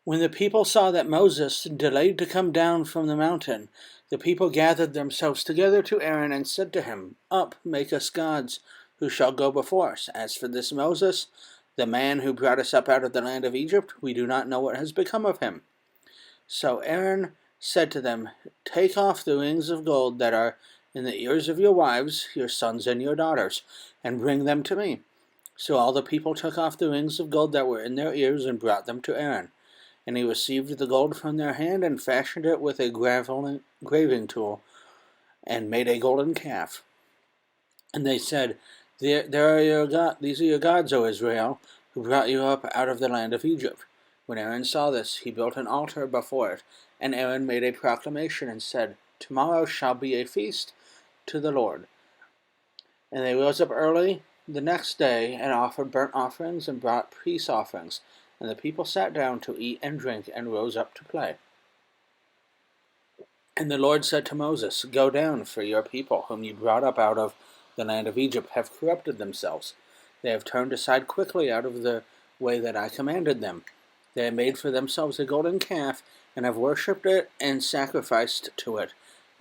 When the people saw that Moses delayed to come down from the mountain, the people gathered themselves together to Aaron and said to him, "Up, make us gods, who shall go before us. As for this Moses, the man who brought us up out of the land of Egypt, we do not know what has become of him." So Aaron said to them, "Take off the rings of gold that are in the ears of your wives, your sons and your daughters, and bring them to me." So all the people took off the rings of gold that were in their ears and brought them to Aaron. And he received the gold from their hand and fashioned it with a graving tool and made a golden calf. And they said, These are your gods, O Israel, who brought you up out of the land of Egypt." When Aaron saw this, he built an altar before it, and Aaron made a proclamation and said, "Tomorrow shall be a feast to the Lord." And they rose up early the next day and offered burnt offerings and brought peace offerings. And the people sat down to eat and drink and rose up to play. And the Lord said to Moses, "Go down, for your people, whom you brought up out of the land of Egypt, have corrupted themselves. They have turned aside quickly out of the way that I commanded them. They have made for themselves a golden calf, and have worshipped it and sacrificed to it,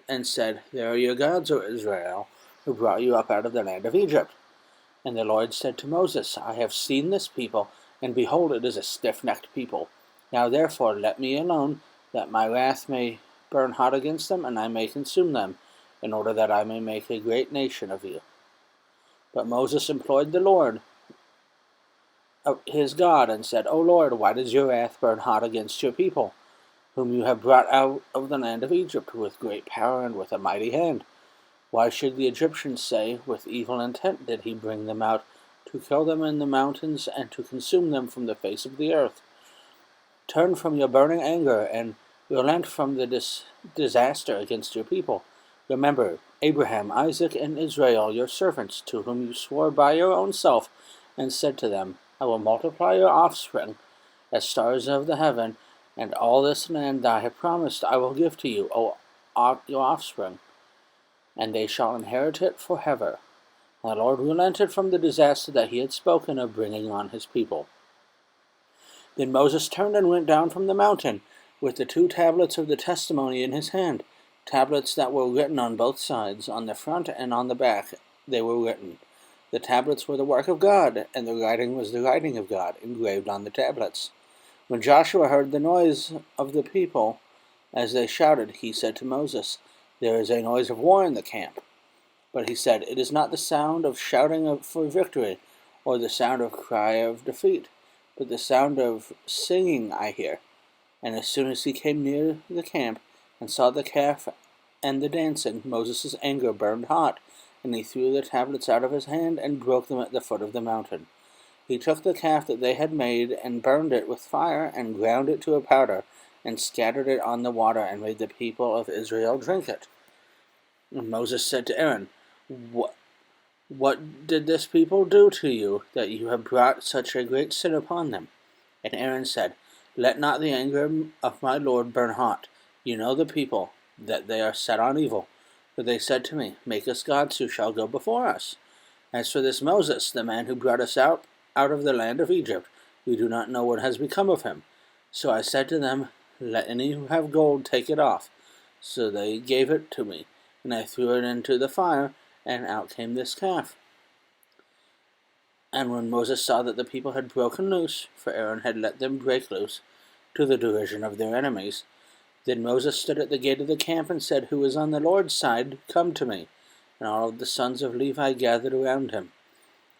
and said, 'There are your gods, O Israel, who brought you up out of the land of Egypt.' And the Lord said to Moses, 'I have seen this people, and behold, it is a stiff-necked people. Now therefore let me alone, that my wrath may burn hot against them, and I may consume them, in order that I may make a great nation of you.' But Moses implored the Lord, his God, and said, 'O Lord, why does your wrath burn hot against your people, whom you have brought out of the land of Egypt with great power and with a mighty hand? Why should the Egyptians say, with evil intent did he bring them out, to kill them in the mountains and to consume them from the face of the earth? Turn from your burning anger and relent from the disaster against your people. Remember Abraham, Isaac, and Israel, your servants, to whom you swore by your own self, and said to them, I will multiply your offspring as stars of the heaven, and all this land that I have promised I will give to you, your offspring, and they shall inherit it forever." And the Lord relented from the disaster that he had spoken of bringing on his people. Then Moses turned and went down from the mountain, with the 2 tablets of the testimony in his hand, tablets that were written on both sides, on the front and on the back they were written. The tablets were the work of God, and the writing was the writing of God, engraved on the tablets. When Joshua heard the noise of the people as they shouted, he said to Moses, "There is a noise of war in the camp." But he said, "It is not the sound of shouting for victory, or the sound of cry of defeat, but the sound of singing I hear." And as soon as he came near the camp and saw the calf and the dancing, Moses' anger burned hot, and he threw the tablets out of his hand and broke them at the foot of the mountain. He took the calf that they had made and burned it with fire and ground it to a powder and scattered it on the water and made the people of Israel drink it. And Moses said to Aaron, What did this people do to you, that you have brought such a great sin upon them?" And Aaron said, "Let not the anger of my Lord burn hot. You know the people, that they are set on evil. For they said to me, 'Make us gods who shall go before us.' As for this Moses, the man who brought us out of the land of Egypt, we do not know what has become of him. So I said to them, 'Let any who have gold take it off.' So they gave it to me, and I threw it into the fire, and out came this calf." And when Moses saw that the people had broken loose, for Aaron had let them break loose, to the derision of their enemies, then Moses stood at the gate of the camp and said, "Who is on the Lord's side, come to me." And all of the sons of Levi gathered around him.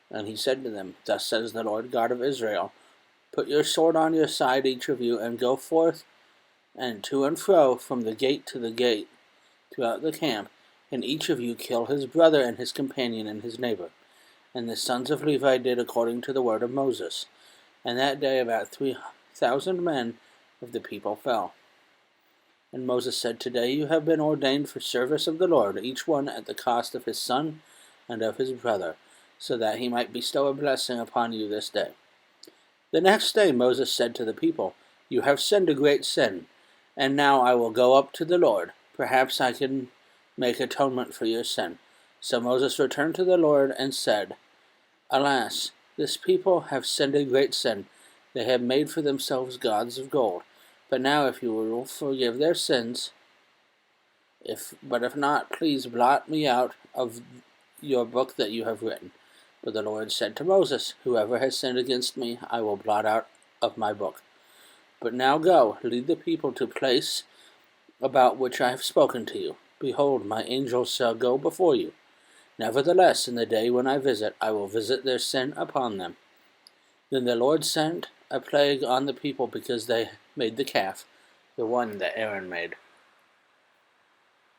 And he said to them, "Thus says the Lord God of Israel, Put your sword on your side, each of you, and go forth and to and fro from the gate to the gate throughout the camp, and each of you kill his brother and his companion and his neighbor." And the sons of Levi did according to the word of Moses. And that day about 3,000 men of the people fell. And Moses said, "Today you have been ordained for service of the Lord, each one at the cost of his son and of his brother, so that he might bestow a blessing upon you this day." The next day Moses said to the people, "You have sinned a great sin, and now I will go up to the Lord. Perhaps I can make atonement for your sin." So Moses returned to the Lord and said, "Alas, this people have sinned a great sin. They have made for themselves gods of gold. But now if you will forgive their sins, if not, please blot me out of your book that you have written. But the Lord said to Moses, Whoever has sinned against me, I will blot out of my book. But now go, lead the people to the place about which I have spoken to you. Behold, my angels shall go before you. Nevertheless, in the day when I visit, I will visit their sin upon them. Then the Lord sent a plague on the people because they made the calf, the one that Aaron made.